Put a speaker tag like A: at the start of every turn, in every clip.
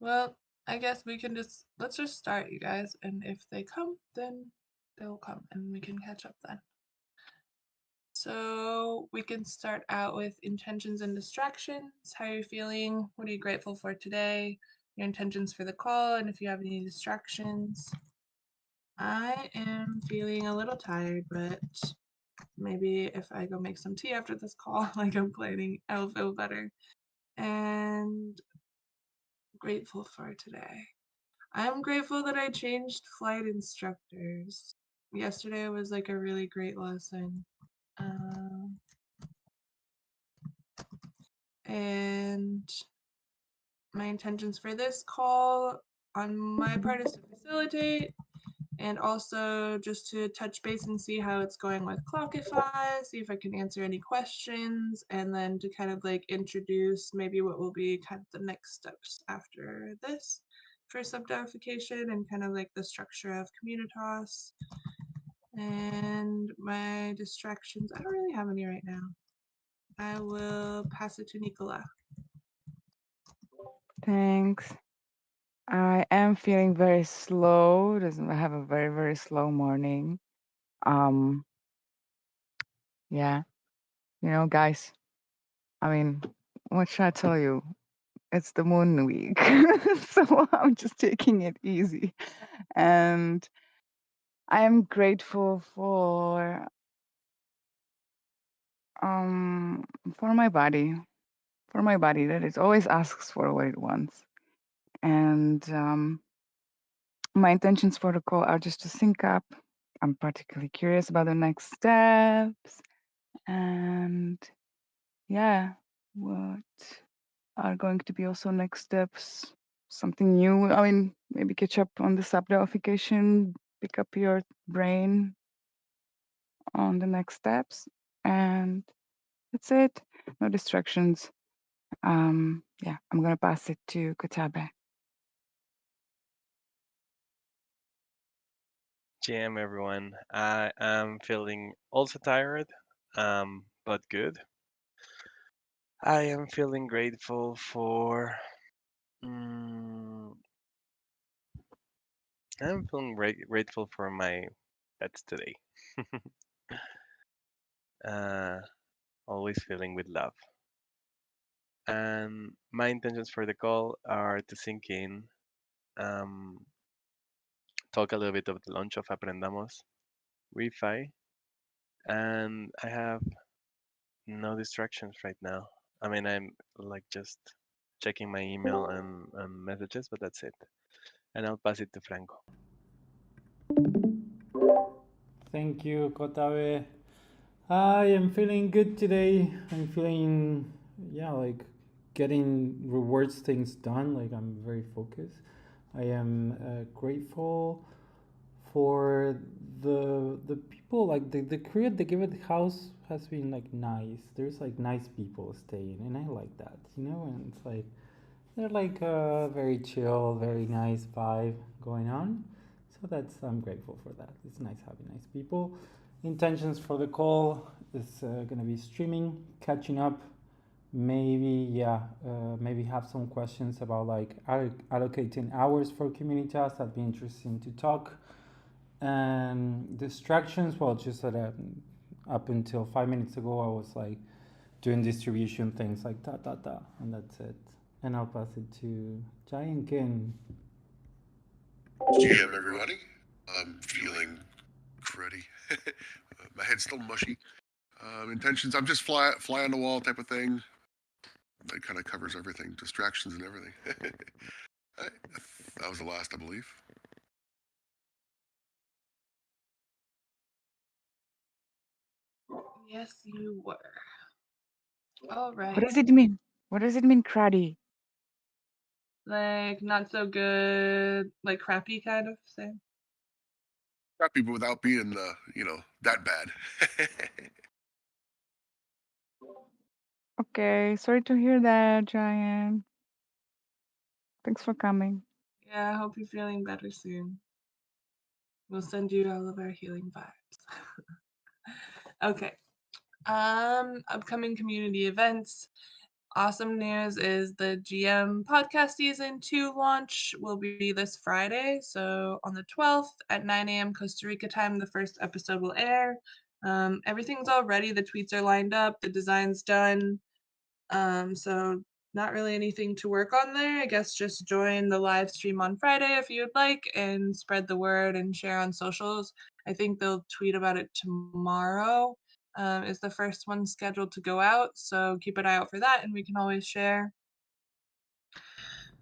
A: Well, I guess let's just start, you guys, and if they come, then they'll come and we can catch up then. So we can start out with intentions and distractions. How are you feeling? What are you grateful for today? Your intentions for the call, and if you have any distractions. I am feeling a little tired, but maybe if I go make some tea after this call, like I'm planning, I'll feel better. And grateful for today. I'm grateful that I changed flight instructors. Yesterday was like a really great lesson. Um, and my intentions for this call on my part is to facilitate and also just to touch base and see how it's going with Clockify, see if I can answer any questions, and then to kind of like introduce maybe what will be kind of the next steps after this for subdentification and kind of like the structure of Communitas. And my distractions, I don't really have any right now. I will pass it to Nicola.
B: Thanks. I am feeling very slow. I have a very, very slow morning. Um, yeah, guys, I mean, what should I tell you? It's the moon week. So I'm just taking it easy. And I am grateful um for my body. For my body that it always asks for what it wants. And my intentions for the call are just to sync up. I'm particularly curious about the next steps and yeah, what are going to be also next steps? Something new. I mean, maybe catch up on the subdelification, pick up your brain on the next steps, and that's it. No distractions. Yeah, I'm gonna pass it to Kotabe.
C: GM everyone. I am feeling also tired, but good. I am feeling grateful for. Mm, I'm feeling grateful for my pets today. uh, Always feeling with love. And my intentions for the call are to sink in, um, talk a little bit of the launch of Aprendamos, Refi, and I have no distractions right now. I mean, I'm like just checking my email and messages, but that's it. And I'll pass it to Franco.
D: Thank you, Kotabe. I am feeling good today. I'm feeling, yeah, like getting rewards things done. Like I'm very focused. I am grateful for the people. Like the crew at the Giveth house has been like nice. There's like nice people staying, and I like that, And it's like they're like a very chill, very nice vibe going on. So I'm grateful for that. It's nice having nice people. Intentions for the call is gonna be streaming, catching up. Maybe maybe have some questions about like allocating hours for community tasks. That'd be interesting to talk. And distractions, well, just that up until 5 minutes ago, I was like doing distribution things like and that's it. And I'll pass it to Jai and Ken.
E: GM, everybody. I'm feeling cruddy. My head's still mushy. Intentions, I'm just fly on the wall type of thing. That kind of covers everything, distractions and everything. That was the last, I believe.
A: Yes, you were. All
B: What
A: right.
B: does it mean? What does it mean, cruddy?
A: Like not so good, like crappy kind of thing.
E: Crappy, but without being, that bad.
B: Okay, sorry to hear that, Giant. Thanks for coming.
A: Yeah, I hope you're feeling better soon. We'll send you all of our healing vibes. Okay. Upcoming community events. awesome news is the GM podcast season 2 launch will be this Friday. So on the 12th at 9 a.m. Costa Rica time, the first episode will air. Everything's all ready. The tweets are lined up. The design's done. So not really anything to work on there. I guess just join the live stream on Friday if you'd like and spread the word and share on socials. I think they'll tweet about it tomorrow. Is the first one scheduled to go out, so keep an eye out for that, and we can always share.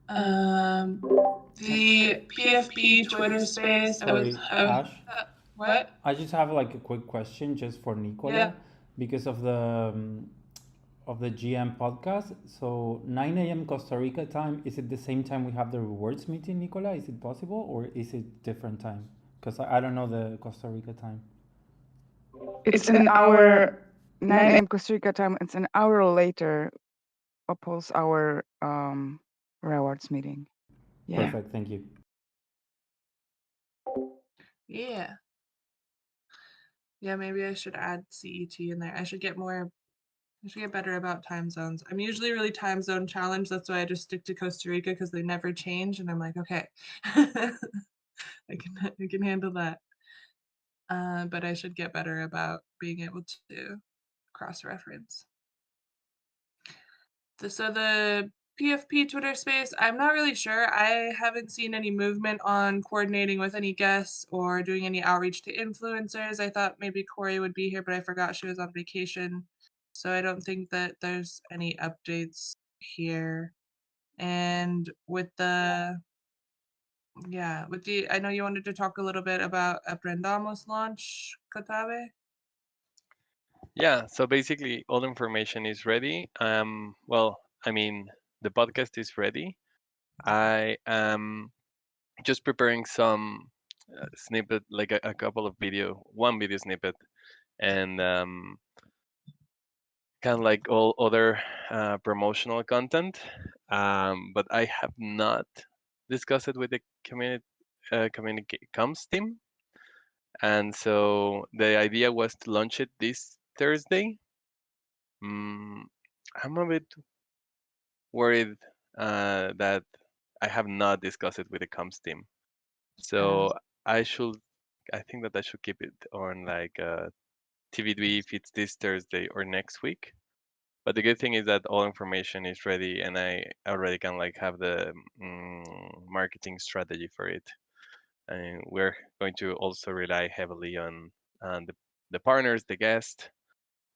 A: Um, the PFP Twitter space.
D: Sorry, Ash.
A: What?
D: I just have like a quick question just for Nicola,
A: Yeah.
D: because of the GM podcast. So 9 a.m. Costa Rica time. Is it the same time we have the rewards meeting, Nicola? Is it possible, or is it different time? Because I don't know the Costa Rica time.
B: It's an hour, 9 a.m. Costa Rica time. It's an hour later, opposed our rewards meeting. Yeah.
D: Perfect. Thank you.
A: Yeah. Yeah, maybe I should add CET in there. I should get better about time zones. I'm usually really time zone challenged. That's why I just stick to Costa Rica because they never change. And I'm like, okay, I can handle that. But I should get better about being able to cross-reference. So the PFP Twitter space, I'm not really sure. I haven't seen any movement on coordinating with any guests or doing any outreach to influencers. I thought maybe Corey would be here, but I forgot she was on vacation. So I don't think that there's any updates here. And with the, I know you wanted to talk a little bit about Aprendamos launch, Katabe.
C: Yeah, so basically all information is ready. Well, I mean, the podcast is ready. I am just preparing some snippet, like a couple of one video snippet, and kind of like all other promotional content. But I have not discussed it with the comms team, and so the idea was to launch it this Thursday. Mm, I'm a bit worried that I have not discussed it with the comms team. So I should, I think that I should keep it on like TBD if it's this Thursday or next week. But the good thing is that all information is ready, and I already can like have the marketing strategy for it. And we're going to also rely heavily on the partners, the guests,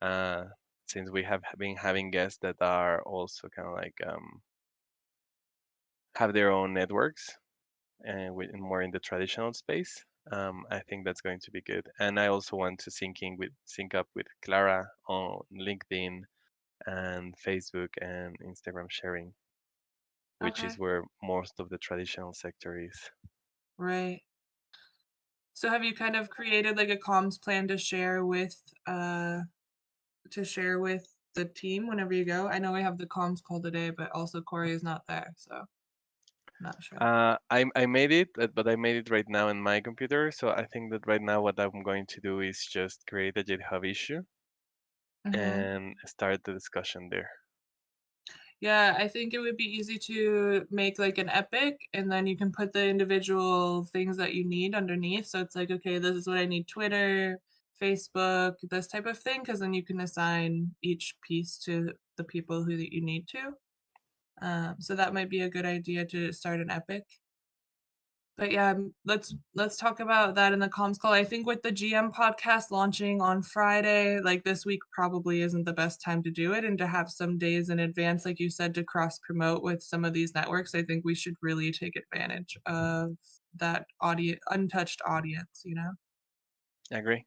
C: uh, since we have been having guests that are also kind of like have their own networks and more in the traditional space. I think that's going to be good. And I also want to sync up with Clara on LinkedIn and Facebook and Instagram sharing, which
A: Okay.
C: is where most of the traditional sector is.
A: Right. So have you kind of created like a comms plan to share with the team whenever you go? I know we have the comms call today, but also Corey is not there, so I'm not sure.
C: I made it, but I made it right now in my computer. So I think that right now what I'm going to do is just create a GitHub issue
A: Mm-hmm.
C: and start the discussion there.
A: Yeah, I think it would be easy to make like an epic and then you can put the individual things that you need underneath. So it's like, okay, this is what I need: Twitter, Facebook, this type of thing, because then you can assign each piece to the people who that you need to. So that might be a good idea to start an epic. But yeah, let's talk about that in the comms call. I think with the GM podcast launching on Friday, like this week probably isn't the best time to do it, and to have some days in advance, like you said, to cross promote with some of these networks. I think we should really take advantage of that untouched audience, you know?
C: I agree.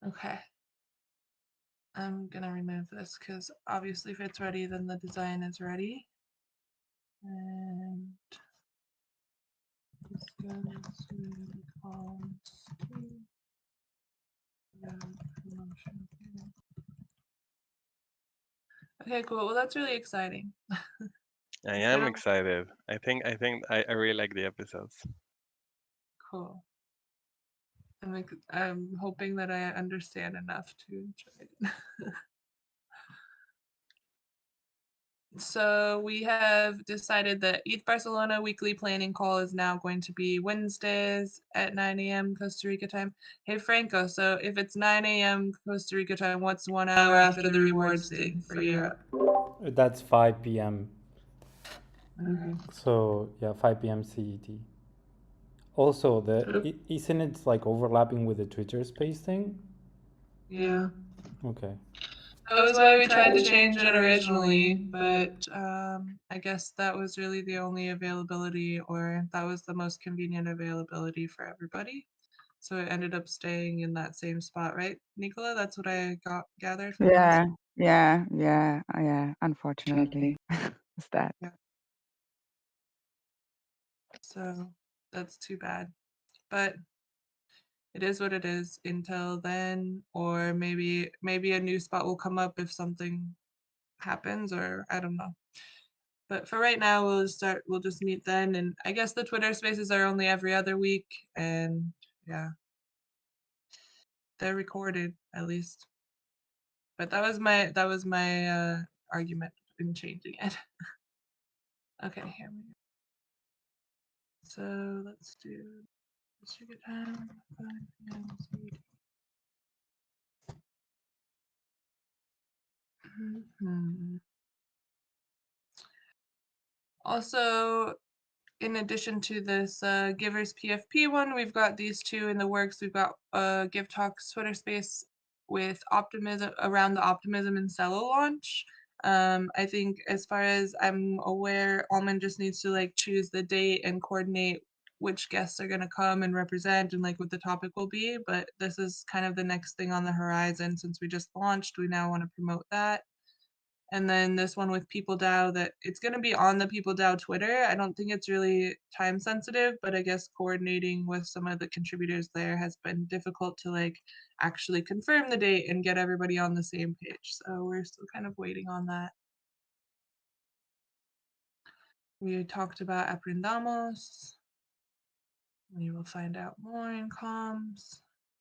A: Okay. I'm gonna remove this because obviously if it's ready, then the design is ready. And this goes to comms team. Promotion. Okay, cool. Well, that's really exciting.
C: I
A: So
C: am excited. I think I really like the episodes.
A: Cool. I'm hoping that I understand enough to enjoy it. So we have decided that ETH Barcelona weekly planning call is now going to be Wednesdays at 9 a.m. Costa Rica time. Hey Franco, so if it's 9 a.m. Costa Rica time, what's 1 hour after the rewards thing for Europe?
D: That's 5 p.m.
A: Okay.
D: So yeah, 5 p.m. CET. Also, isn't it like overlapping with the Twitter Space thing?
A: Yeah.
D: Okay.
A: That was why we tried to change it originally, but I guess that was really the only availability, or that was the most convenient availability for everybody. So it ended up staying in that same spot, right, Nicola? That's what I gathered from the last.
B: Yeah. Unfortunately, it's that.
A: Yeah. So that's too bad, but it is what it is until then, or maybe a new spot will come up if something happens, or I don't know. But for right now, we'll just meet then, and I guess the Twitter Spaces are only every other week, and yeah, they're recorded at least. But that was my argument in changing it. Okay, here we go. So let's do Sugar Time 5 p.m. CET. Also, in addition to this Givers PFP one, we've got these two in the works. We've got Give Talks Twitter space with optimism around the Optimism and Cello launch. I think as far as I'm aware, Almond just needs to like choose the date and coordinate which guests are going to come and represent and like what the topic will be. But this is kind of the next thing on the horizon since we just launched. We now want to promote that. And then this one with People DAO, that it's going to be on the People DAO Twitter. I don't think it's really time sensitive, but I guess coordinating with some of the contributors there has been difficult to like actually confirm the date and get everybody on the same page. So we're still kind of waiting on that. We talked about Aprendamos. We will find out more in comms.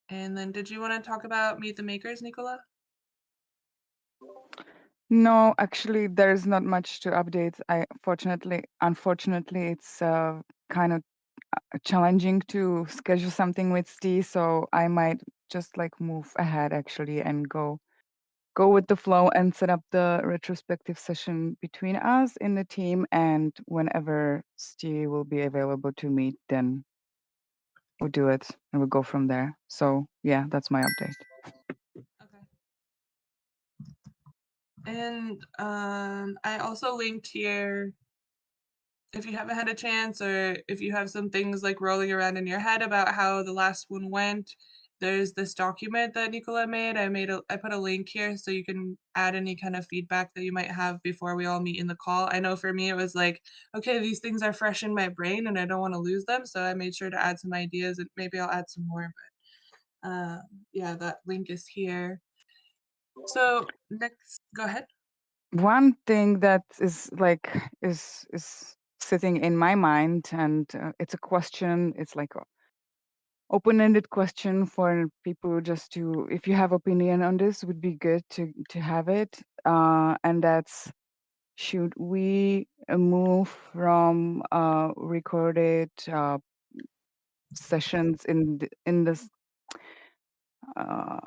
A: And then did you want to talk about Meet the Makers, Nicola?
B: No, actually, there's not much to update. Unfortunately, it's kind of challenging to schedule something with Steve, so I might just like move ahead actually and go with the flow and set up the retrospective session between us in the team. And whenever Steve will be available to meet, then we'll do it and we'll go from there. So yeah, that's my update.
A: Okay. And I also linked here, if you haven't had a chance or if you have some things like rolling around in your head about how the last one went, there's this document that Nicola made. I put a link here so you can add any kind of feedback that you might have before we all meet in the call. I know for me it was like, okay, these things are fresh in my brain and I don't want to lose them, so I made sure to add some ideas and maybe I'll add some more. But yeah, that link is here. So next, go ahead.
B: One thing that is like is sitting in my mind, and it's a question. It's like a open-ended question for people just to, if you have opinion on this, would be good to have it. And that's, should we move from recorded sessions in this uh,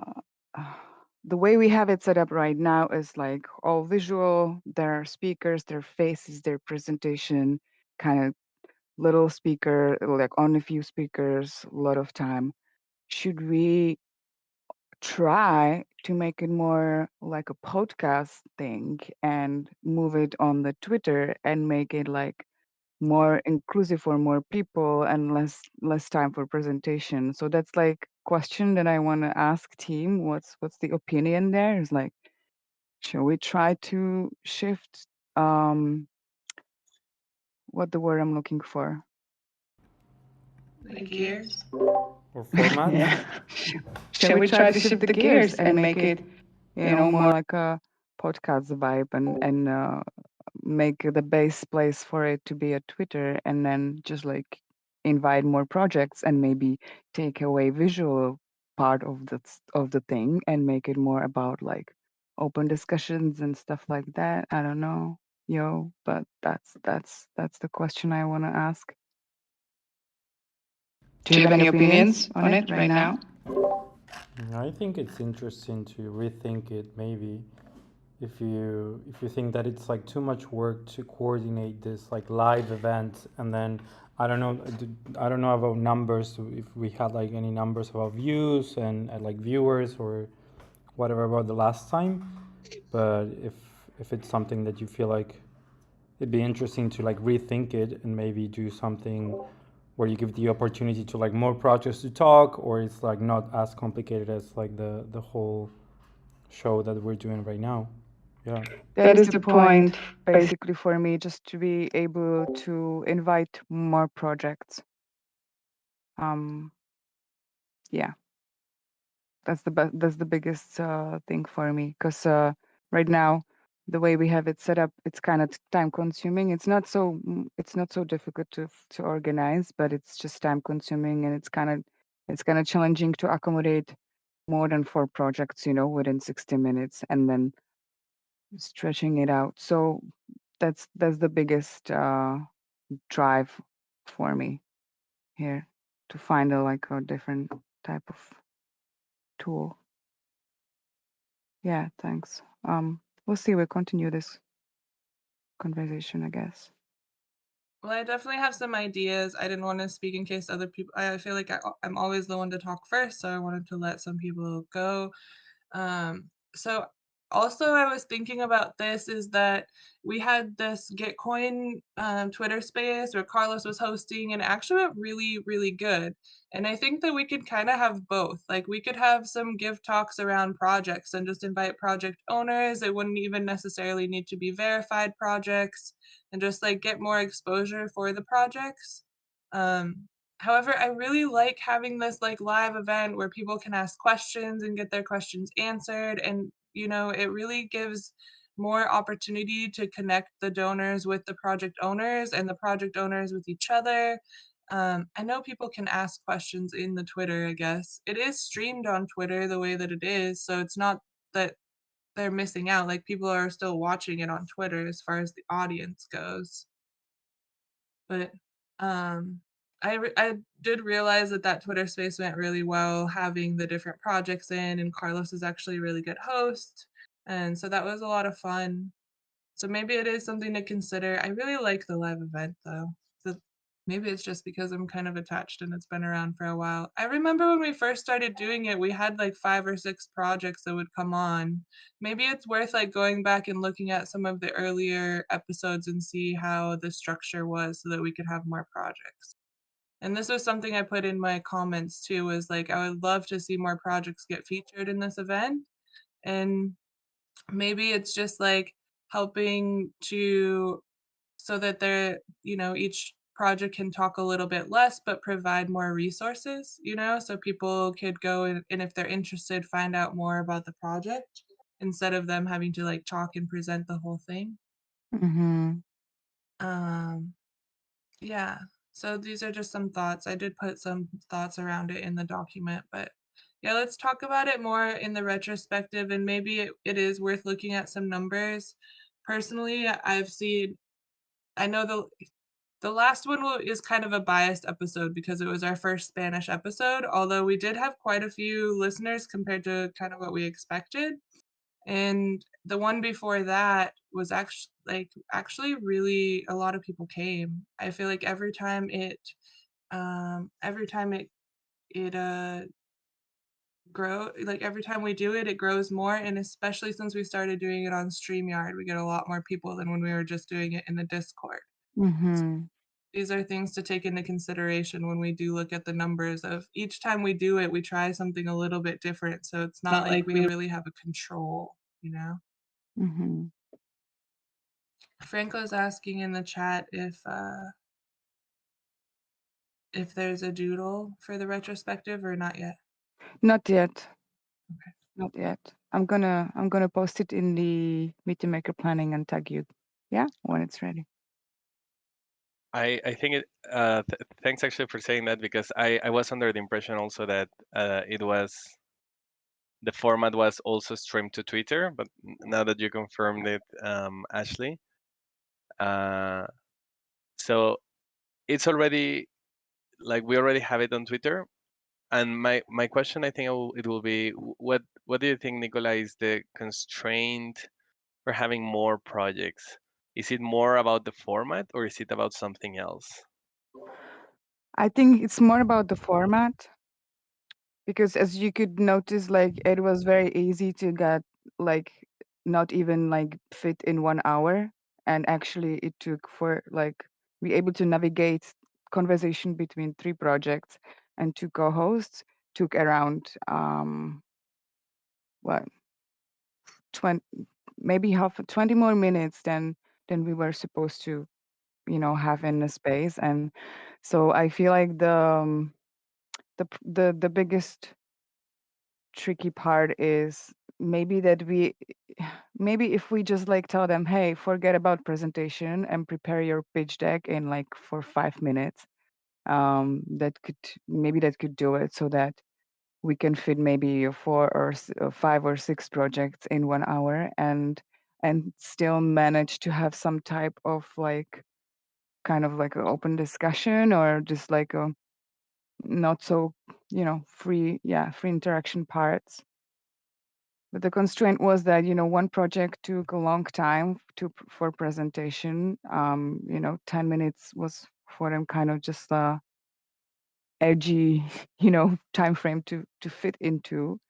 B: the way we have it set up right now is like all visual. There are speakers, their faces, their presentation, kind of little speaker, like on a few speakers a lot of time. Should we try to make it more like a podcast thing and move it on the Twitter and make it like more inclusive for more people and less time for presentation? So that's like question that I want to ask team. What's the opinion there? Is like, should we try to shift what the word I'm looking for?
A: Like gears.
D: Or format?
B: Yeah. Shall we try to shift the gears and make it, more like a podcast vibe and make the base place for it to be a Twitter, and then just like invite more projects and maybe take away visual part of the thing and make it more about like open discussions and stuff like that. I don't know, but that's the question I want to ask. Do you have any opinions on it right now?
D: I think it's interesting to rethink it maybe if you think that it's like too much work to coordinate this like live event, and then I don't know about numbers, if we had like any numbers about views and like viewers or whatever about the last time, but if it's something that you feel like it'd be interesting to like rethink it and maybe do something where you give the opportunity to like more projects to talk, or it's like not as complicated as like the whole show that we're doing right now. Yeah.
B: That is the point, basically, for me, just to be able to invite more projects. Yeah, that's the biggest thing for me, because right now, the way we have it set up, it's kind of time consuming. It's not so difficult to organize, but it's just time consuming, and it's kind of challenging to accommodate more than 4 projects, within 60 minutes, and then stretching it out. So that's the biggest drive for me here, to find a different type of tool. Yeah, thanks. We'll see. We'll continue this conversation, I guess.
A: Well, I definitely have some ideas. I didn't want to speak in case other people. I feel like I'm always the one to talk first, so I wanted to let some people go. So also I was thinking about this is that we had this Gitcoin Twitter space where Carlos was hosting, and it actually went really, really good. And I think that we could kind of have both. Like we could have some give talks around projects and just invite project owners. It wouldn't even necessarily need to be verified projects, and just like get more exposure for the projects. Um, However, I really like having this like live event where people can ask questions and get their questions answered. And, it really gives more opportunity to connect the donors with the project owners and the project owners with each other. I know people can ask questions in the Twitter, I guess. It is streamed on Twitter the way that it is. So it's not that they're missing out. Like people are still watching it on Twitter as far as the audience goes. But um, I did realize that Twitter space went really well, having the different projects in, and Carlos is actually a really good host, and so that was a lot of fun. So maybe it is something to consider. I really like the live event though. So maybe it's just because I'm kind of attached and it's been around for a while. I remember when we first started doing it, we had like 5 or 6 projects that would come on. Maybe it's worth like going back and looking at some of the earlier episodes and see how the structure was so that we could have more projects. And this was something I put in my comments too, was like I would love to see more projects get featured in this event. And maybe it's just like helping to so that they're, each project can talk a little bit less but provide more resources, so people could go and if they're interested, find out more about the project instead of them having to like talk and present the whole thing.
B: Mm-hmm.
A: Um, yeah. So these are just some thoughts. I did put some thoughts around it in the document, but yeah, let's talk about it more in the retrospective, and maybe it is worth looking at some numbers. Personally, I know the last one is kind of a biased episode because it was our first Spanish episode, although we did have quite a few listeners compared to kind of what we expected. And the one before that was actually really a lot of people came. I feel like every time it grow like every time we do it, it grows more, and especially since we started doing it on StreamYard, we get a lot more people than when we were just doing it in the Discord.
B: Mm-hmm.
A: These are things to take into consideration when we do look at the numbers of each time we do it, we try something a little bit different. So it's not like we really have a control,
B: Mm-hmm.
A: Franco's asking in the chat if there's a doodle for the retrospective or not yet.
B: Not yet.
A: Okay.
B: Not yet. I'm gonna post it in the Meeting Maker planning and tag you. Yeah, when it's ready.
C: I think it. Thanks actually for saying that, because I was under the impression also that the format was also streamed to Twitter, but now that you confirmed it, Ashley, uh, so it's already, like, we already have it on Twitter. And my question, I think it will be, what do you think, Nicola, is the constraint for having more projects? Is it more about the format, or is it about something else?
B: I think it's more about the format, because as you could notice, like it was very easy to get, like, not even like fit in 1 hour, and actually it took for like be able to navigate conversation between 3 projects and 2 co-hosts took around what 20, maybe half 20 more minutes than we were supposed to, have in the space. And so I feel like the biggest tricky part is maybe that we maybe if we just like tell them, hey, forget about presentation and prepare your pitch deck in like for 5 minutes, that could do it, so that we can fit maybe 5 or 6 projects in 1 hour, and still manage to have some type of like kind of like an open discussion, or just like a not so free interaction parts. But the constraint was that, one project took a long time for presentation. 10 minutes was for them kind of just a edgy, time frame to fit into.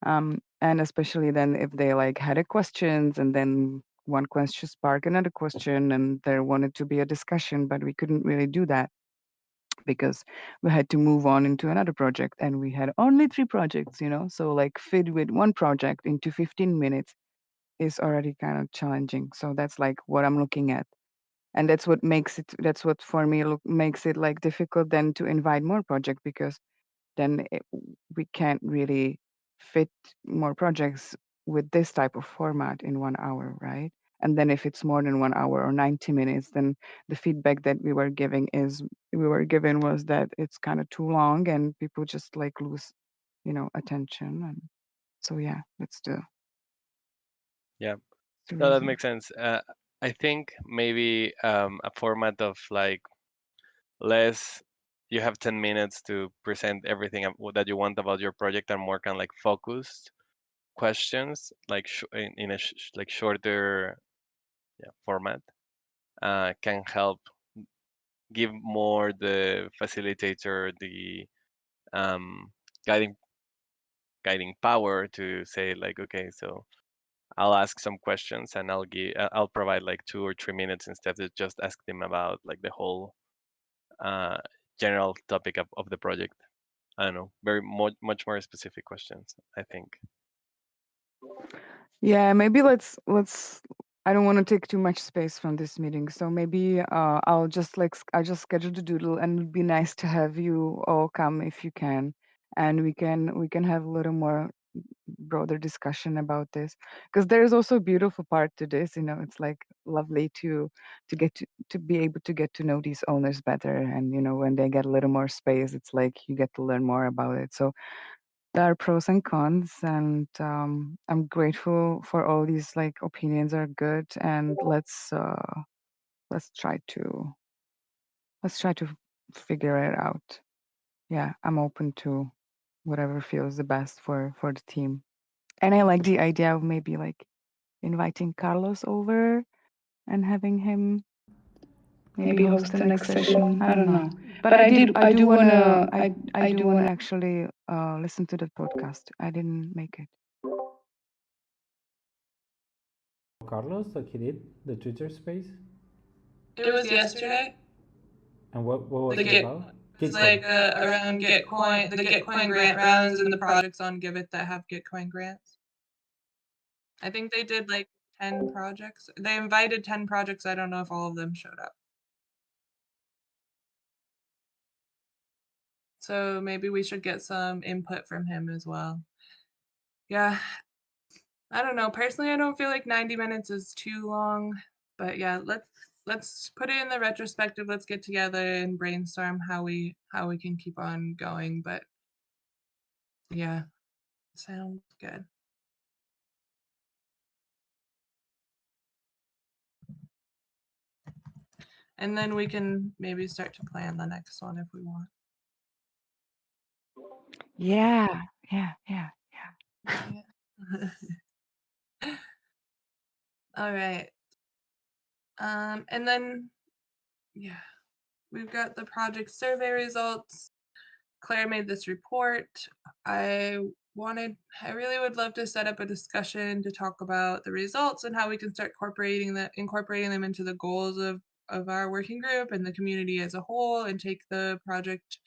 B: And especially then if they like had a questions, and then one question spark another question, and there wanted to be a discussion, but we couldn't really do that because we had to move on into another project, and we had only 3 projects, so like fit with one project into 15 minutes is already kind of challenging. So that's like what I'm looking at. And that's what for me makes it like difficult then to invite more project, because then we can't really fit more projects with this type of format in 1 hour, right? And then if it's more than 1 hour or 90 minutes, then the feedback that we were given was that it's kind of too long and people just like lose, attention. And so yeah, that's
C: Yeah,
B: the
C: no, that
B: reason.
C: makes sense. I think maybe a format of like less, you have 10 minutes to present everything that you want about your project, and more kind of like focused questions, like in a like shorter, yeah, format, can help give more the facilitator the um, guiding power to say like, okay, so I'll ask some questions, and I'll provide like 2 or 3 minutes instead of just ask them about like the whole uh, general topic of the project. I don't know, very much more specific questions, I think.
B: Yeah, maybe let's I don't want to take too much space from this meeting, so maybe I'll just schedule the doodle, and it'd be nice to have you all come if you can, and we can have a little more broader discussion about this, because there's also a beautiful part to this. It's like lovely to get to be able to get to know these owners better, and when they get a little more space, it's like you get to learn more about it. So there are pros and cons, and I'm grateful for all these like opinions are good, and let's try to figure it out. Yeah, I'm open to whatever feels the best for the team. And I like the idea of maybe like inviting Carlos over and having him maybe host the next session. I don't know. But I do wanna actually listen to the podcast. I didn't make it.
D: Carlos, like he did the Twitter space.
A: It was yesterday.
D: And what was
A: The
D: it
A: Git,
D: about?
A: it's like around Gitcoin, the Gitcoin grant rounds, and the projects on Giveth that have Gitcoin grants. I think they did like 10 projects. They invited 10 projects. I don't know if all of them showed up. So maybe we should get some input from him as well. Yeah. I don't know. Personally, I don't feel like 90 minutes is too long. But yeah, let's let's put it in the retrospective. Let's get together and brainstorm how we can keep on going. But yeah, sounds good. And then we can maybe start to plan the next one if we want.
B: Yeah. Yeah.
A: All right. And then, yeah, we've got the project survey results. Claire made this report. I really would love to set up a discussion to talk about the results and how we can start incorporating them into the goals of our working group and the community as a whole, and take the project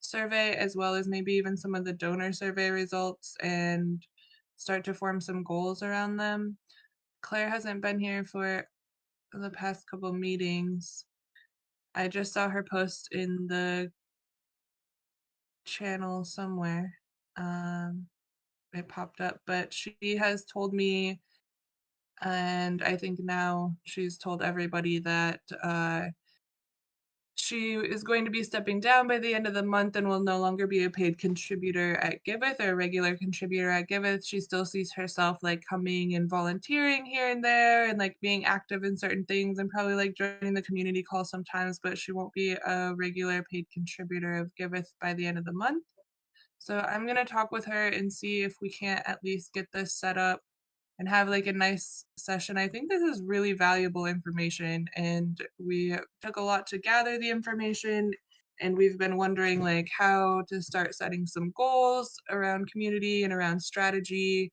A: survey as well as maybe even some of the donor survey results and start to form some goals around them. Claire hasn't been here for the past couple meetings. I just saw her post in the channel somewhere. It popped up, but she has told me, and I think now she's told everybody that she is going to be stepping down by the end of the month and will no longer be a paid contributor at Giveth or a regular contributor at Giveth. She still sees herself like coming and volunteering here and there and like being active in certain things and probably like joining the community call sometimes, but she won't be a regular paid contributor of Giveth by the end of the month. So I'm going to talk with her and see if we can't at least get this set up and have like a nice session. I think this is really valuable information, and we took a lot to gather the information, and we've been wondering like how to start setting some goals around community and around strategy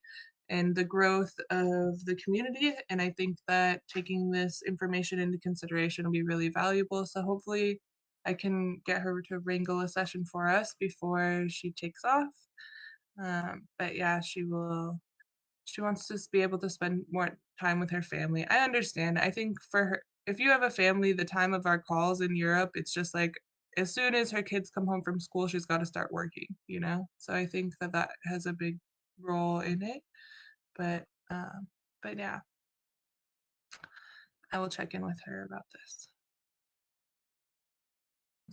A: and the growth of the community. And I think that taking this information into consideration will be really valuable. So hopefully I can get her to wrangle a session for us before she takes off. But yeah, she wants to be able to spend more time with her family. I understand. I think for her, if you have a family, the time of our calls in Europe, it's just like as soon as her kids come home from school, she's got to start working, you know? So I think that that has a big role in it. But yeah, I will check in with her about this.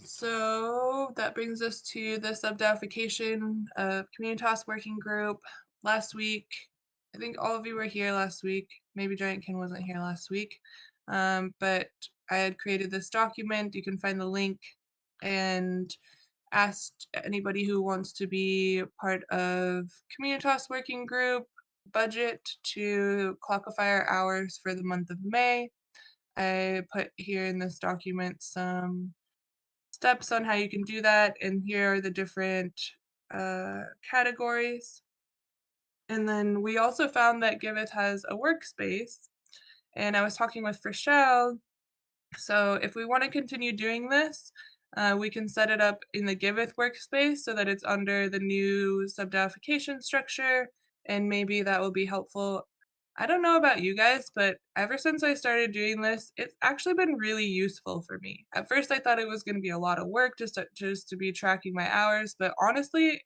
A: So that brings us to the subdaification of Communitas working group. Last week, I think all of you were here last week. Maybe Giantkin wasn't here last week, but I had created this document. You can find the link, and asked anybody who wants to be part of Communitas working group budget to clockify our hours for the month of May. I put here in this document some steps on how you can do that, and here are the different categories. And then we also found that Giveth has a workspace, and I was talking with Frishelle. So if we want to continue doing this, we can set it up in the Giveth workspace so that it's under the new subdaification structure, and maybe that will be helpful. I don't know about you guys, but ever since I started doing this, it's actually been really useful for me. At first, I thought it was going to be a lot of work just to be tracking my hours, but honestly,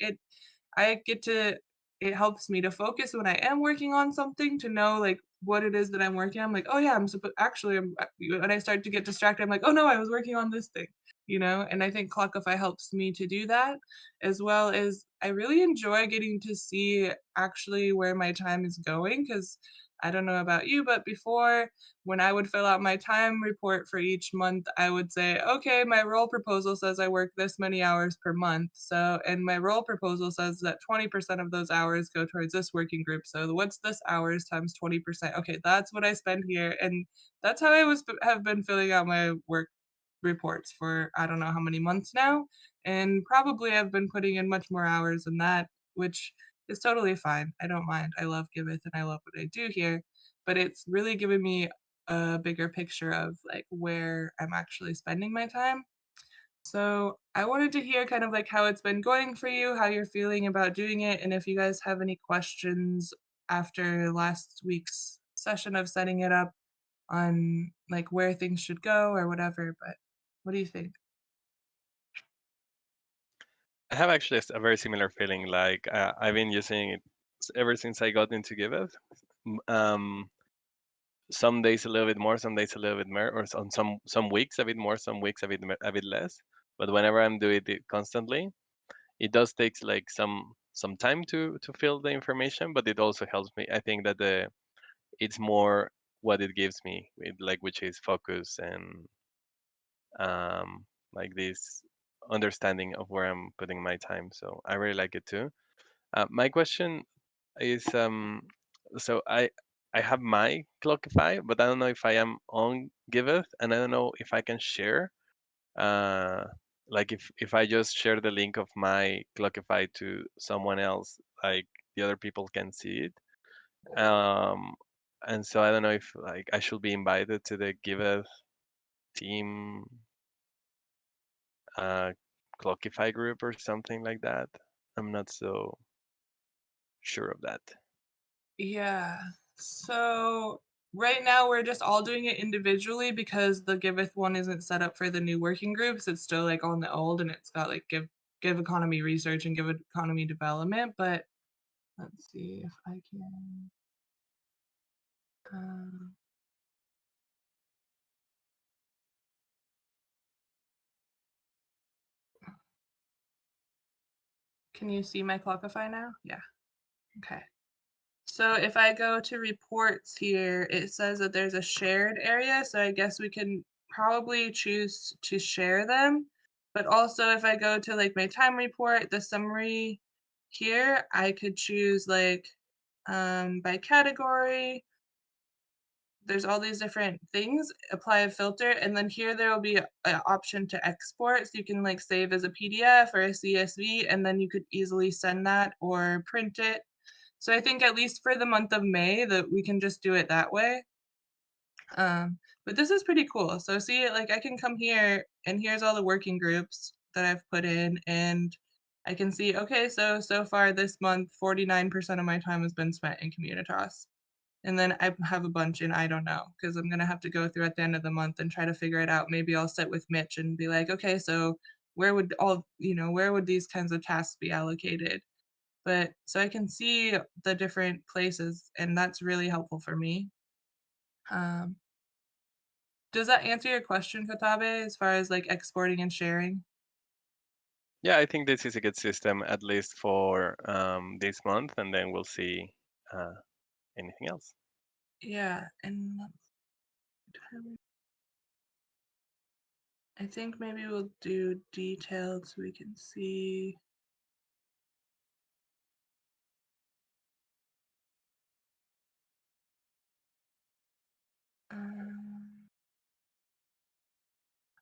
A: I get to it helps me to focus when I am working on something, to know like what it is that I'm working on. I'm like, oh yeah, when I start to get distracted, I'm like, oh no, I was working on this thing, you know? And I think Clockify helps me to do that, as well as I really enjoy getting to see actually where my time is going, because I don't know about you, but before, when I would fill out my time report for each month, I would say, okay, my role proposal says I work this many hours per month. So, and my role proposal says that 20% of those hours go towards this working group. So, what's this hours times 20%? Okay, that's what I spend here. And that's how have been filling out my work reports for I don't know how many months now. And probably I've been putting in much more hours than that, which is totally fine. I don't mind. I love Giveth and I love what I do here. But it's really given me a bigger picture of like where I'm actually spending my time. So I wanted to hear kind of like how it's been going for you, how you're feeling about doing it, and if you guys have any questions after last week's session of setting it up on like where things should go or whatever. But what do you think?
C: I have actually a very similar feeling. Like I've been using it ever since I got into Giveth. Um, some days a little bit more, some days a little bit more, or on some weeks a bit more, some weeks a bit less. But whenever I'm doing it constantly, it does take like some time to fill the information, but it also helps me. I think that it's more what it gives me, like, which is focus and um, like this understanding of where I'm putting my time. So I really like it too. My question is, so I have my Clockify, but I don't know if I am on Giveth, and I don't know if I can share. Uh, like if I just share the link of my Clockify to someone else, like the other people can see it. Um, and so I don't know if like I should be invited to the Giveth team uh, Clockify group or something like that. I'm not so sure of that.
A: Yeah. So right now we're just all doing it individually because the Giveth one isn't set up for the new working groups. It's still like on the old, and it's got like give economy research and give economy development. But let's see if I can. Uh, can you see my Clockify now? Yeah. Okay. So if I go to reports here, it says that there's a shared area. So I guess we can probably choose to share them. But also if I go to like my time report, the summary here, I could choose like by category. There's all these different things, apply a filter, and then here there will be an option to export. So you can like save as a PDF or a CSV, and then you could easily send that or print it. So I think at least for the month of May that we can just do it that way. But this is pretty cool. So see, like I can come here and here's all the working groups that I've put in, and I can see, okay, so far this month, 49% of my time has been spent in Communitas. And then I have a bunch in I don't know, because I'm gonna have to go through at the end of the month and try to figure it out. Maybe I'll sit with Mitch and be like, okay, so where would where would these kinds of tasks be allocated? But so I can see the different places, and that's really helpful for me. Um, does that answer your question, Katabe, as far as like exporting and sharing?
C: Yeah, I think this is a good system, at least for this month, and then we'll see anything else.
A: Yeah, and I think maybe we'll do detailed so we can see. Um,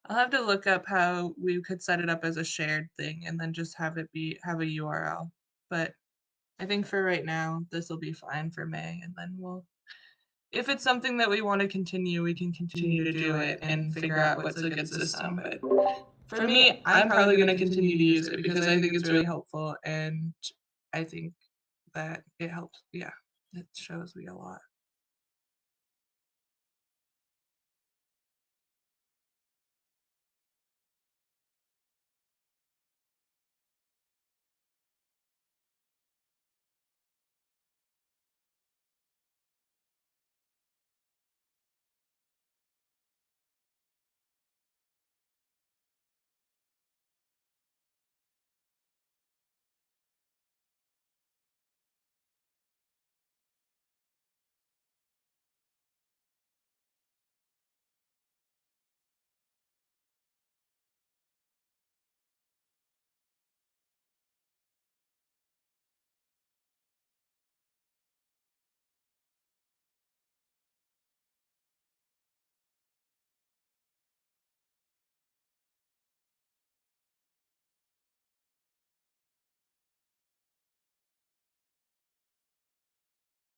A: I'll have to look up how we could set it up as a shared thing and then just have it have a URL. But I think for right now, this will be fine for May, and then if it's something that we want to continue, we can continue to do it and figure out what's a good system. But for me, I'm probably going to continue to use it because I think it's really helpful, and I think that it helps. Yeah, it shows me a lot.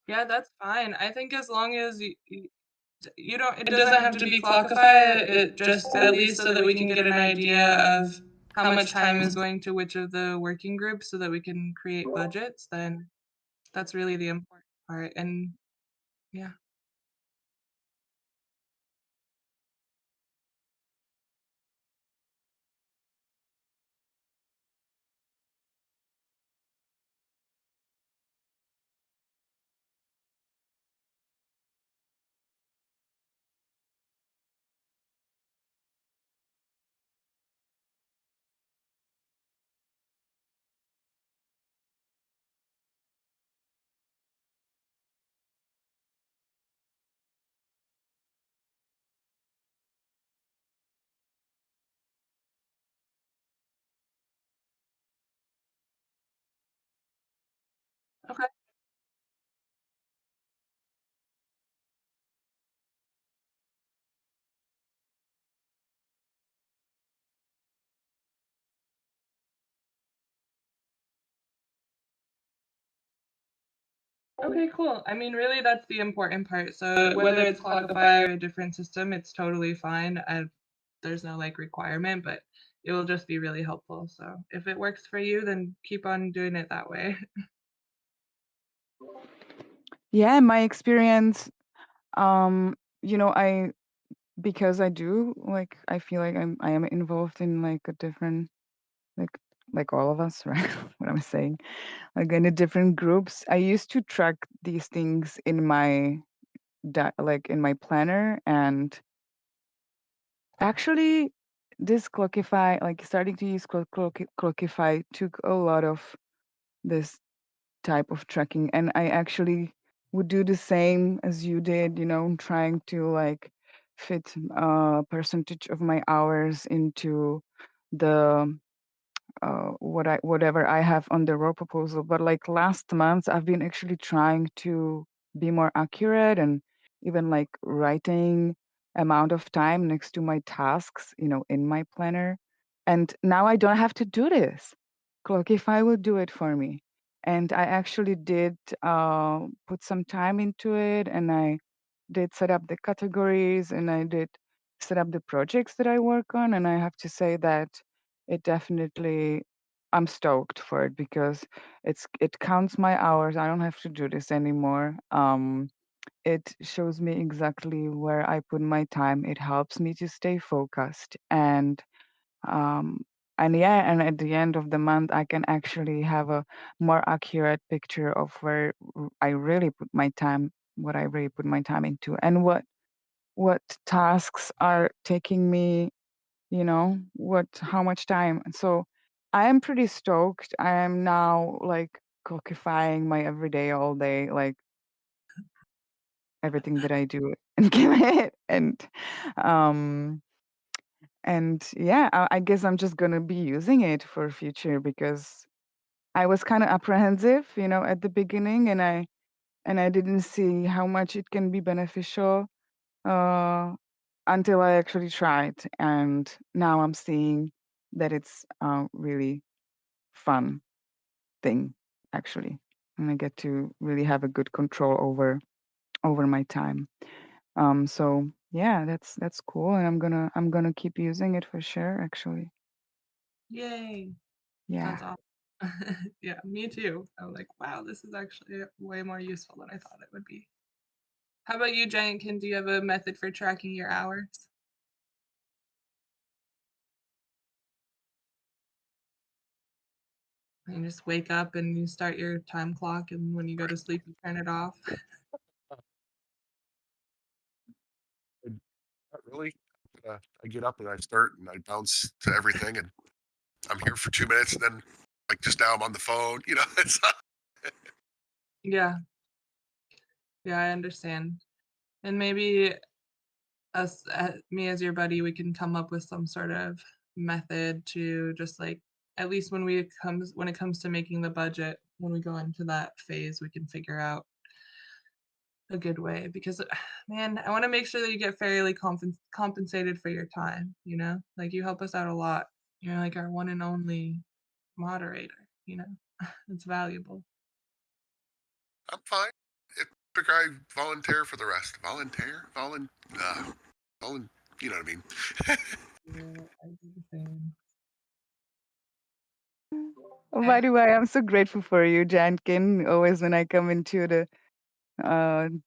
A: Yeah, that's fine. I think as long as you don't, it doesn't have to be Clockify, it just at least so that we can get an idea of how much time is going to which of the working groups so that we can create budgets, then that's really the important part. And yeah. Okay. Okay, cool. I mean, really, that's the important part. So whether it's Clockify or a different system, it's totally fine. There's no like requirement, but it will just be really helpful. So if it works for you, then keep on doing it that way.
B: Yeah, my experience, I because I do like I feel like I am involved in like a different like like all of us, right? What I'm saying, like in the different groups. I used to track these things in my like in my planner, and actually, this Clockify, like starting to use Clockify, took a lot of this type of tracking, and I actually would do the same as you did, trying to like fit a percentage of my hours into the whatever I have on the raw proposal. But like last month, I've been actually trying to be more accurate and even like writing amount of time next to my tasks, in my planner. And now I don't have to do this. Clockify will do it for me. And I actually did put some time into it, and I did set up the categories, and I did set up the projects that I work on. And I have to say that it definitely, I'm stoked for it because it counts my hours. I don't have to do this anymore. It shows me exactly where I put my time. It helps me to stay focused, um, and yeah, and at the end of the month, I can actually have a more accurate picture of where I really put my time, what I really put my time into, and what tasks are taking me, how much time. So I am pretty stoked. I am now like cookifying my everyday all day, like everything that I do and Giveth. Um and yeah, I guess I'm just gonna be using it for future because I was kind of apprehensive, at the beginning, and I didn't see how much it can be beneficial uh until I actually tried, and now I'm seeing that it's really fun thing actually, and I get to really have a good control over my time. So yeah, that's cool, and I'm gonna keep using it for sure. Actually,
A: Yay.
B: yeah.
A: That's awesome. Yeah, me too. I'm like, wow, this is actually way more useful than I thought it would be. How about you, Giantkin? Do you have a method for tracking your hours? You just wake up and you start your time clock, and when you go to sleep, you turn it off.
E: Not really. I get up and I start and I bounce to everything, and I'm here for 2 minutes, and then like just now I'm on the phone. It's
A: Yeah, yeah, I understand. And maybe me as your buddy, we can come up with some sort of method to just like at least when it comes to making the budget, when we go into that phase, we can figure out a good way because man, I want to make sure that you get fairly compensated for your time, like you help us out a lot. You're like our one and only moderator, it's valuable.
E: I'm fine. If I volunteer for the rest, you know what I mean.
A: Yeah, I do the same.
B: By the way, I'm so grateful for you, Jankin. Always when I come into the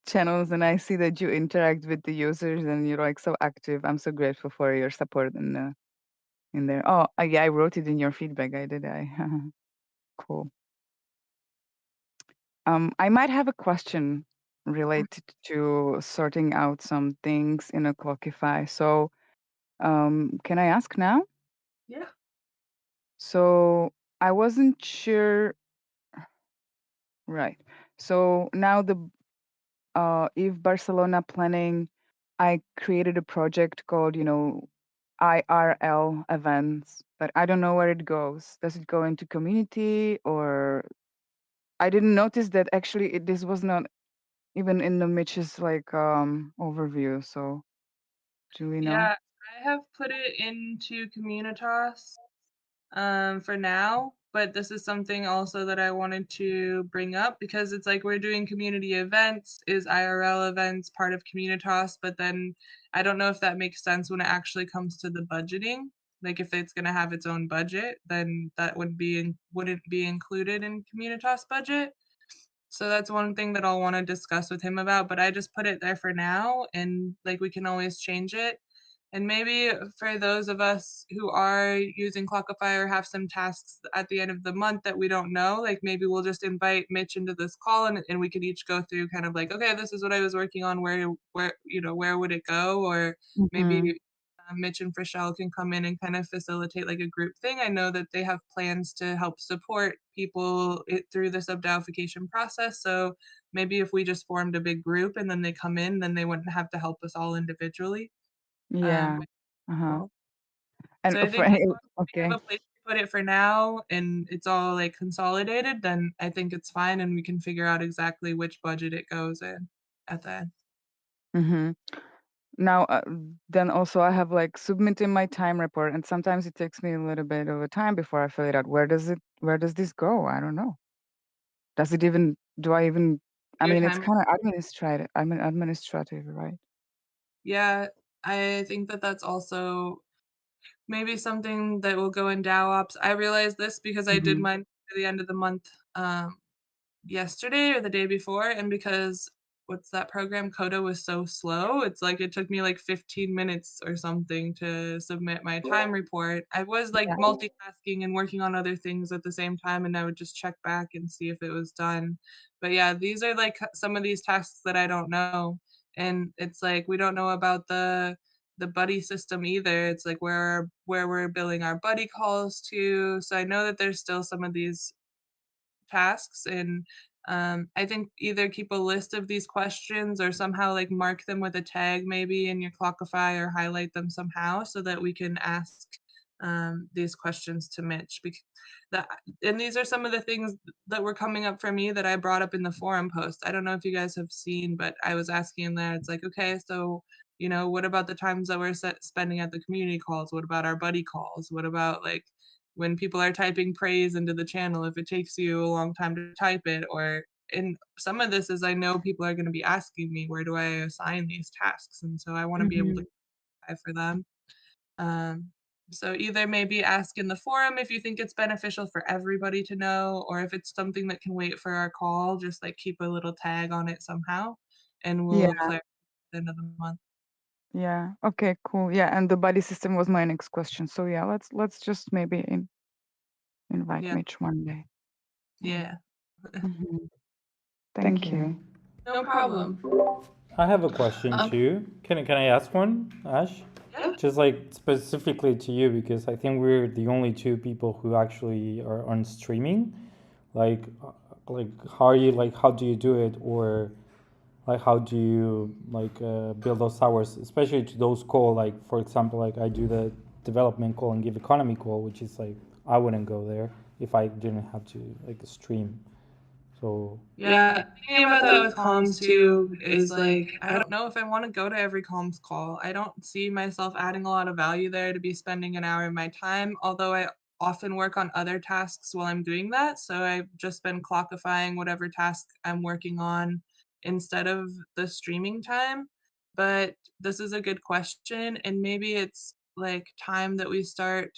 B: channels and I see that you interact with the users and you're like so active, I'm so grateful for your support in there. Oh, yeah, I wrote it in your feedback. I did. I cool. I might have a question related to sorting out some things in a Clockify. So, can I ask now?
A: Yeah.
B: So, I wasn't sure. Right. So now the if Barcelona planning, I created a project called, IRL events, but I don't know where it goes. Does it go into community or I didn't notice that actually this was not even in the Mitch's like overview. So do we know?
A: Yeah, I have put it into Communitas for now, but this is something also that I wanted to bring up because it's like we're doing community events, is IRL events part of Communitas, but then I don't know if that makes sense when it actually comes to the budgeting. Like if it's going to have its own budget, then that wouldn't be included in Communitas budget. So that's one thing that I'll want to discuss with him about, but I just put it there for now and like we can always change it. And maybe for those of us who are using Clockify or have some tasks at the end of the month that we don't know, like maybe we'll just invite Mitch into this call and we could each go through kind of like, okay, this is what I was working on. Where would it go? Or maybe
B: Mm-hmm.
A: Mitch and Frischel can come in and kind of facilitate like a group thing. I know that they have plans to help support people through the subdalification process. So maybe if we just formed a big group and then they come in, then they wouldn't have to help us all individually.
B: Yeah. Uh-huh.
A: Cool.
B: And
A: So I
B: for
A: think as long as we
B: okay.
A: have a place to put it for now and it's all like consolidated, then I think it's fine and we can figure out exactly which budget it goes in at the end.
B: Mm-hmm. Now, then also I have like submitting my time report, and sometimes it takes me a little bit of a time before I fill it out. Where does this go? I don't know. Does it even, do I even, I
A: Your
B: mean, it's
A: time,
B: kind of administrative. I mean, administrative, right?
A: yeah, I think that that's also maybe something that will go in DAO I realized this because I did
B: Mm-hmm.
A: mine at the end of the month yesterday or the day before, and because what's that program Coda was so slow, it's like it took me like 15 minutes or something to submit my time report. I was like
B: Yeah.
A: multitasking and working on other things at the same time, and I would just check back and see if it was done. But yeah, these are like some of these tasks that I don't know, and it's like we don't know about the buddy system either. It's like where we're billing our buddy calls to. So I know that there's still some of these tasks, and I think either keep a list of these questions or somehow like mark them with a tag maybe in your Clockify or highlight them somehow so that we can ask these questions to Mitch. That, and these are some of the things that were coming up for me that I brought up in the forum post. I don't know if you guys have seen, but I was asking in there, it's like, okay, so what about the times that we're spending at the community calls? What about our buddy calls? What about like when people are typing praise into the channel, if it takes you a long time to type it, or and some of this is I know people are going to be asking me where do I assign these tasks, and so I want to be able to
B: Mm-hmm.
A: apply for them. Um, so either maybe ask in the forum if you think it's beneficial for everybody to know, or if it's something that can wait for our call, just like keep a little tag on it somehow, and we'll
B: Yeah.
A: clarify at the end of the month.
B: Yeah. Okay. Cool. Yeah. And the buddy system was my next question. So yeah, let's just maybe invite
A: Yeah,
B: Mitch one day.
A: yeah,
B: Mm-hmm.
D: Thank
B: Thank
D: you.
B: you.
A: no problem.
D: I have a question too. Can I ask one, Ash?
A: Yeah.
D: Just like specifically to you because I think we're the only two people who actually are on streaming. Like, like how do you do it, or like how do you build those hours, especially to those call, like for example, like I do the development call and give economy call, which is like I wouldn't go there if I didn't have to like stream. So
A: Yeah, thinking about that with comms too is like I don't know if I want to go to every comms call. I don't see myself adding a lot of value there to be spending an hour of my time, although I often work on other tasks while I'm doing that. So I've just been clockifying whatever task I'm working on instead of the streaming time. But this is a good question, and maybe it's like time that we start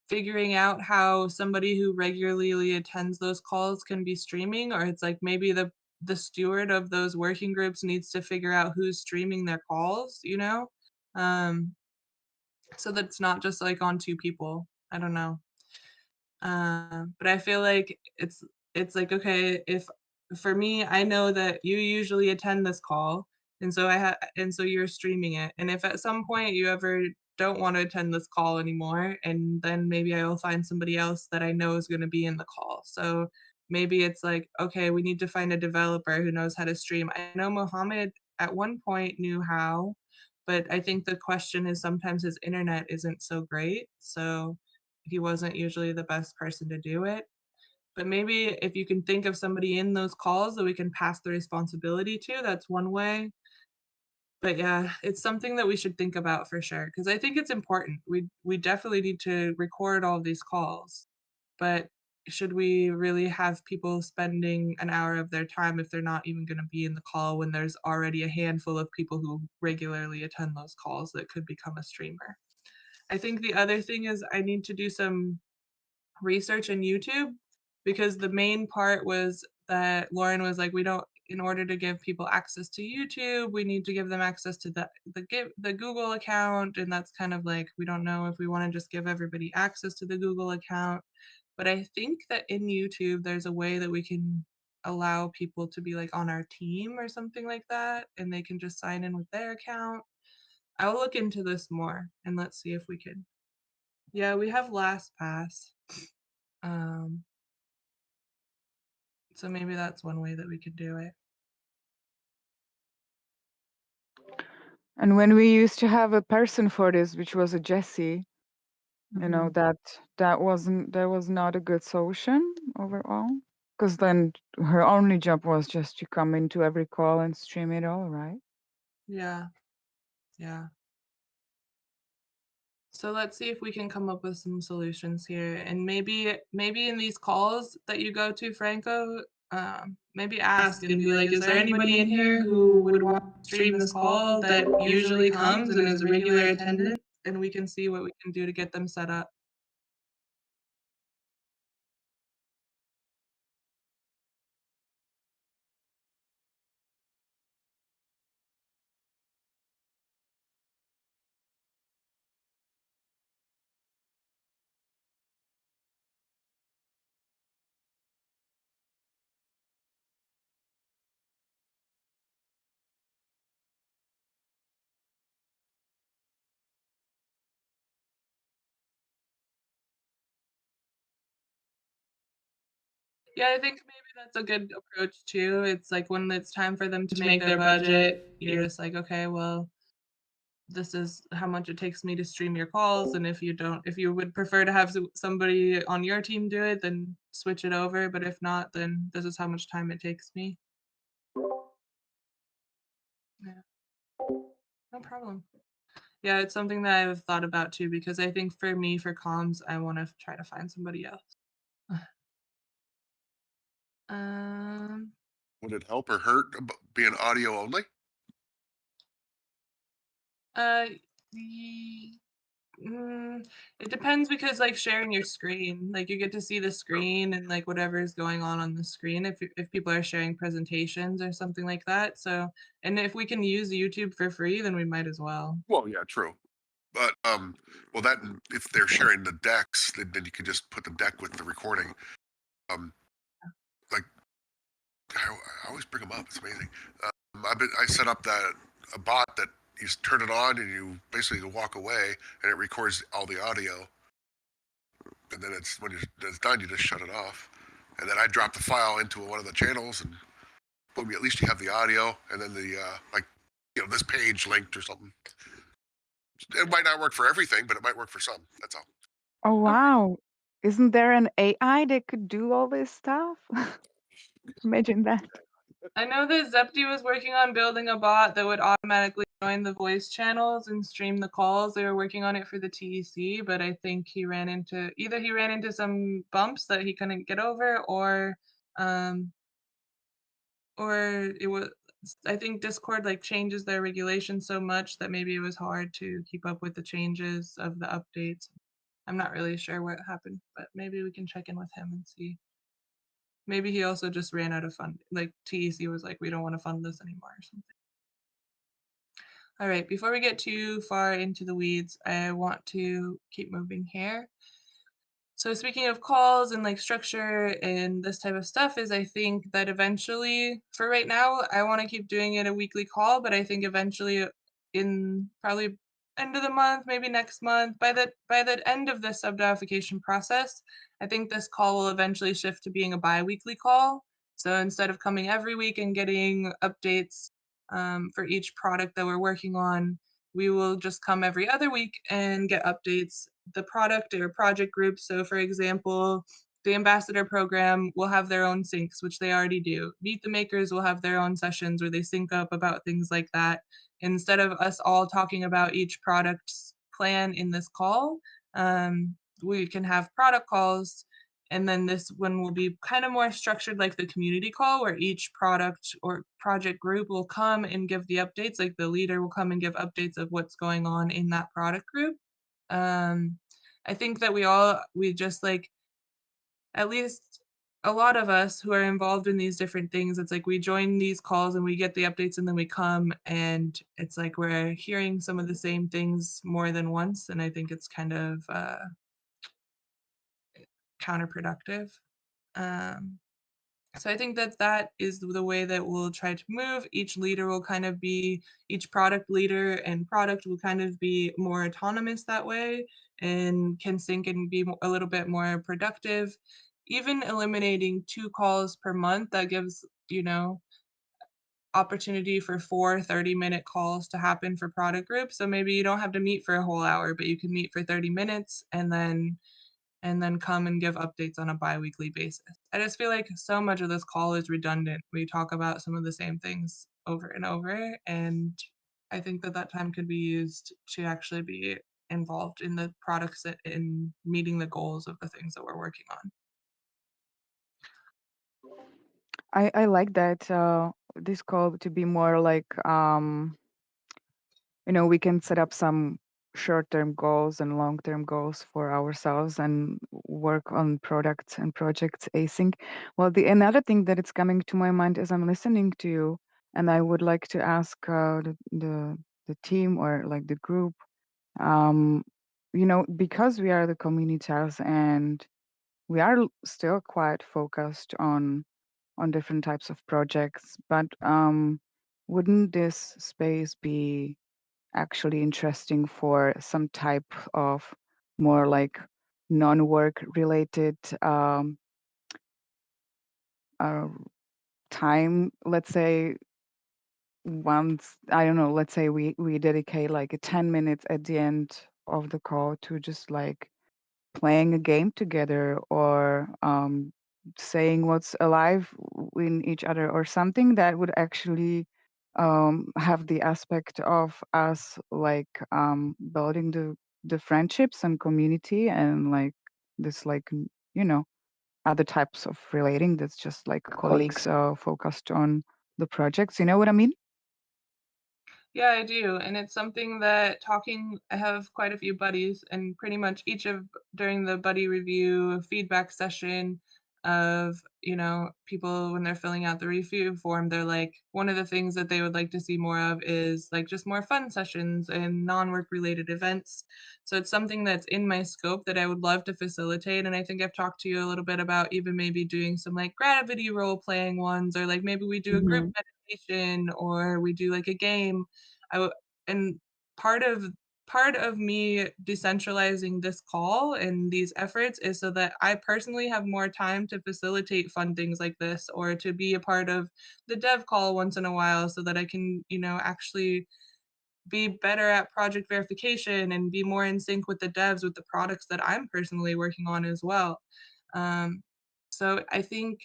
A: figuring out how somebody who regularly attends those calls can be streaming, or it's like maybe the steward of those working groups needs to figure out who's streaming their calls, um so that it's not just like on two people. I don't know. But I feel like it's like, okay, if for me, I know that you usually attend this call, and so and so you're streaming it. And if at some point you ever don't want to attend this call anymore, and then maybe I will find somebody else that I know is going to be in the call. So maybe it's like, okay, we need to find a developer who knows how to stream. I know Mohammed at one point knew how, but I think the question is sometimes his internet isn't so great. So he wasn't usually the best person to do it. But maybe if you can think of somebody in those calls that we can pass the responsibility to, that's one way. But yeah, it's something that we should think about for sure, because I think it's important. We definitely need to record all of these calls. But should we really have people spending an hour of their time if they're not even going to be in the call when there's already a handful of people who regularly attend those calls that could become a streamer? I think the other thing is I need to do some research on YouTube, because the main part was that Lauren was like, we don't, in order to give people access to YouTube, we need to give them access to the Google account, and that's kind of like, we don't know if we want to just give everybody access to the Google account. But I think that in YouTube there's a way that we can allow people to be like on our team or something like that, and they can just sign in with their account. I'll look into this more and let's see if we could. Yeah, we have LastPass. So maybe that's one way that we could do it.
B: And when we used to have a person for this, which was a Jessie, you know, that was not a good solution overall. Because then her only job was just to come into every call and stream it all, right?
A: Yeah. So let's see if we can come up with some solutions here. And maybe in these calls that you go to, Franco, maybe ask and be like, is there anybody in here who would want to stream this call that usually comes and is a regular attendant? And we can see what we can do to get them set up. Yeah, I think maybe that's a good approach too. It's like when it's time for them to make their budget, you're just like, okay, well, this is how much it takes me to stream your calls, and if you would prefer to have somebody on your team do it, then switch it over, but if not, then this is how much time it takes me. Yeah, no problem. Yeah, it's something that I've thought about too, because I think for me, for comms, I want to try to find somebody else.
E: Would it help or hurt being audio only?
A: It depends, because like sharing your screen, like you get to see the screen and like whatever is going on the screen if people are sharing presentations or something like that. So, and if we can use YouTube for free, then we might as well.
E: Well, yeah, true. But well, that if they're sharing the decks, then you can just put the deck with the recording. Like I always bring them up. It's amazing. I set up a bot that you turn it on and you basically walk away and it records all the audio. And then when it's done, you just shut it off. And then I drop the file into one of the channels, and boom, at least you have the audio, and then the this page linked or something. It might not work for everything, but it might work for some. That's all.
B: Oh wow! Isn't there an AI that could do all this stuff? Imagine that.
A: I know that Zepti was working on building a bot that would automatically join the voice channels and stream the calls. They were working on it for the TEC, but I think he ran into some bumps that he couldn't get over, or it was, I think Discord like changes their regulations so much that maybe it was hard to keep up with the changes of the updates. I'm not really sure what happened, but maybe we can check in with him and see. Maybe he also just ran out of fund. Like TEC was like, we don't want to fund this anymore or something. All right, before we get too far into the weeds, I want to keep moving here. So speaking of calls and like structure and this type of stuff, is I think that eventually, for right now, I want to keep doing it a weekly call, but I think eventually in probably end of the month, maybe next month, by the end of the sub-verification process, I think this call will eventually shift to being a bi-weekly call. So instead of coming every week and getting updates for each product that we're working on, we will just come every other week and get updates, the product or project group. So for example, the ambassador program will have their own syncs, which they already do. Meet the makers will have their own sessions where they sync up about things like that. Instead of us all talking about each product's plan in this call, we can have product calls, and then this one will be kind of more structured like the community call, where each product or project group will come and give the updates. Like the leader will come and give updates of what's going on in that product group. I think that we just like, at least a lot of us who are involved in these different things, it's like we join these calls and we get the updates and then we come, and it's like we're hearing some of the same things more than once, and I think it's kind of counterproductive. So I think that that is the way that we'll try to move. Each leader will kind of be, each product leader and product will kind of be more autonomous that way, and can sync and be a little bit more productive. Even eliminating 2 calls per month, that gives, opportunity for 4 30-minute calls to happen for product groups. So maybe you don't have to meet for a whole hour, but you can meet for 30 minutes and then come and give updates on a bi-weekly basis. I just feel like so much of this call is redundant. We talk about some of the same things over and over, and I think that that time could be used to actually be involved in the products in meeting the goals of the things that we're working on.
B: I like that this call to be more like we can set up some short-term goals and long-term goals for ourselves and work on products and projects async. Well, the another thing that is coming to my mind as I'm listening to you, and I would like to ask the team or like the group, um, because we are the communities and we are still quite focused on different types of projects, but wouldn't this space be actually interesting for some type of more like non-work related uh, time? Let's say once, I don't know, let's say we dedicate like a 10 minutes at the end of the call to just like playing a game together or saying what's alive in each other or something that would actually have the aspect of us like building the friendships and community and like this like you know other types of relating that's just like colleagues focused on the projects, you know what I mean?
A: Yeah, I do. And it's something that I have quite a few buddies, and pretty much during the buddy review feedback session of, people when they're filling out the review form, they're like, one of the things that they would like to see more of is like just more fun sessions and non-work related events. So it's something that's in my scope that I would love to facilitate. And I think I've talked to you a little bit about even maybe doing some like gravity role playing ones, or like maybe we do a group
B: Hmm.
A: meditation, or we do like a game. And part of me decentralizing this call and these efforts is so that I personally have more time to facilitate fun things like this, or to be a part of the dev call once in a while, so that I can, actually be better at project verification and be more in sync with the devs with the products that I'm personally working on as well. Um, so I think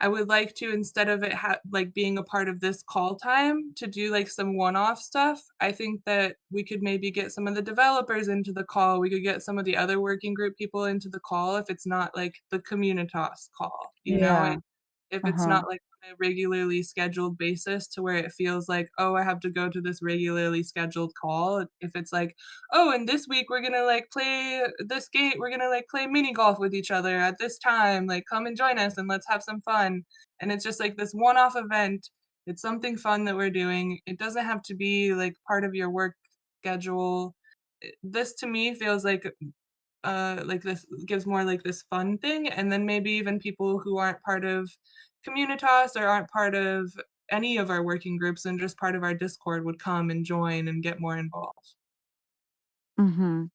A: I would like to, instead of it like being a part of this call time, to do like some one-off stuff. I think that we could maybe get some of the developers into the call. We could get some of the other working group people into the call if it's not like the communitas call,
B: Yeah.
A: if it's
B: Uh-huh.
A: not like on a regularly scheduled basis to where it feels like, oh, I have to go to this regularly scheduled call. If it's like, oh, and this week we're gonna like play this game, we're gonna like play mini golf with each other at this time, like come and join us and let's have some fun. And it's just like this one-off event. It's something fun that we're doing. It doesn't have to be like part of your work schedule. This to me feels like this gives more like this fun thing, and then maybe even people who aren't part of communitas or aren't part of any of our working groups and just part of our Discord would come and join and get more involved.
B: Mm-hmm.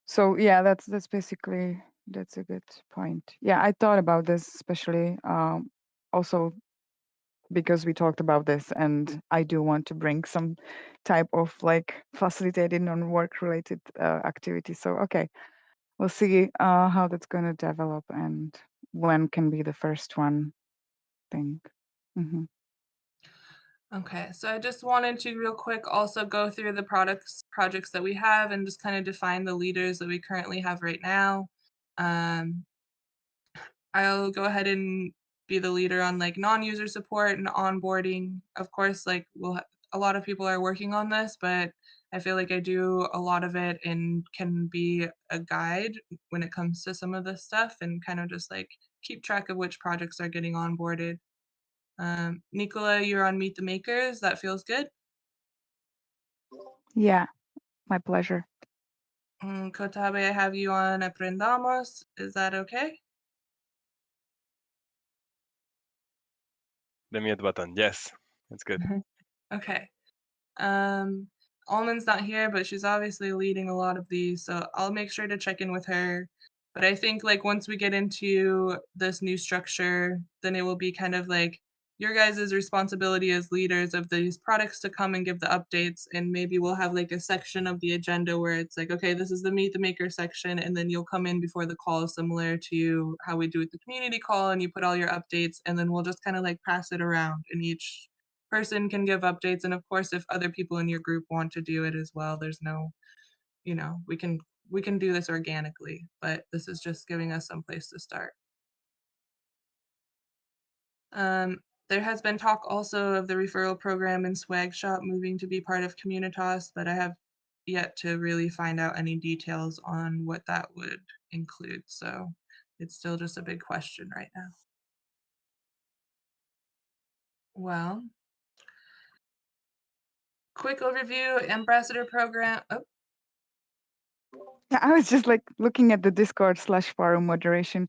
B: So yeah, that's basically that's a good point. Yeah, I thought about this especially also because we talked about this, and I do want to bring some type of like facilitated non-work related activity. So okay, we'll see how that's going to develop and when can be the first one. I think. Mm-hmm.
A: Okay, so I just wanted to real quick also go through the projects that we have and just kind of define the leaders that we currently have right now. I'll go ahead and be the leader on like non-user support and onboarding. Of course, like a lot of people are working on this, but I feel like I do a lot of it and can be a guide when it comes to some of this stuff and kind of just like keep track of which projects are getting onboarded. Nicola, you're on Meet the Makers. That feels good.
B: Yeah, my pleasure.
A: Kotabe, I have you on Aprendamos. Is that okay?
C: The mute button. Yes, it's good.
A: Okay. Almond's not here, but she's obviously leading a lot of these, so I'll make sure to check in with her. But I think like once we get into this new structure, then it will be kind of like your guys' responsibility as leaders of these products to come and give the updates, and maybe we'll have like a section of the agenda where it's like, okay, this is the Meet the Maker section, and then you'll come in before the call, similar to how we do with the community call, and you put all your updates, and then we'll just kind of like pass it around, and each person can give updates. And of course, if other people in your group want to do it as well, there's no, we can do this organically, but this is just giving us some place to start. There has been talk also of the referral program and swag shop moving to be part of Communitas, but I have yet to really find out any details on what that would include. So it's still just a big question right now. Well, quick overview, ambassador program. Oh,
B: Yeah, I was just like looking at the Discord/forum moderation.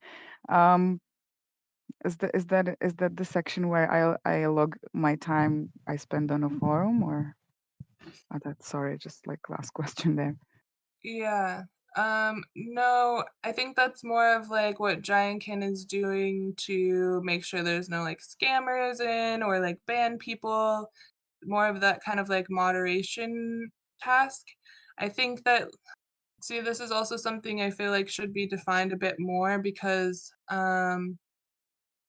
B: Is that the section where I log my time I spend on a forum, or that's sorry, just like last question there.
A: yeah. No, I think that's more of like what Giantkin is doing to make sure there's no like scammers in or like ban people, more of that kind of like moderation task. I think that, see, this is also something I feel like should be defined a bit more because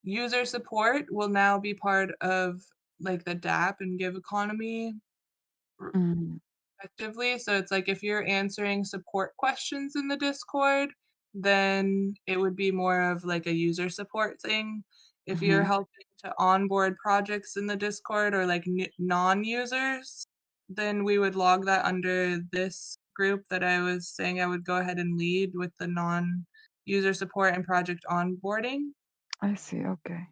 A: user support will now be part of like the DApp and Give economy
B: Mm,
A: effectively. So it's like if you're answering support questions in the Discord, then it would be more of like a user support thing. If you're
B: mhm.
A: helping to onboard projects in the Discord or like non-users, then we would log that under this group that I was saying I would go ahead and lead with the non-user support and project onboarding.
B: I see. Okay.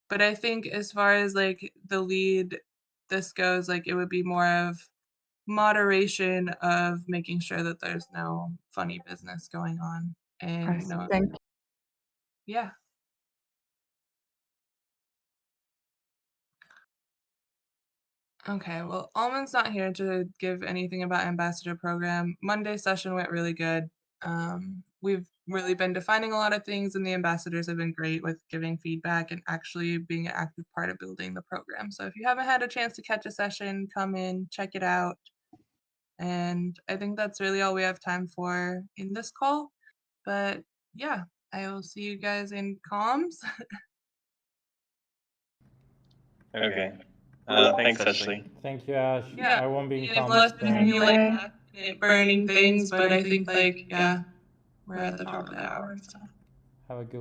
A: But I think as far as like the lead this goes, like it would be more of moderation of making sure that there's no funny business going on
B: I
A: and
B: see.
A: no,
B: Thank you.
A: yeah. Okay, well, Almond's not here to give anything about ambassador program. Monday session went really good. We've really been defining a lot of things, and the ambassadors have been great with giving feedback and actually being an active part of building the program. So if you haven't had a chance to catch a session, come in, check it out. And I think that's really all we have time for in this call. But yeah, I will see you guys in comms.
C: Okay. Thanks, Ashley.
D: Thank you, Ash.
A: Yeah,
D: I won't be in
A: and if
D: comments.
A: less than any like burning things, but I think like, yeah, we're at the top of the hour. So.
D: Have a good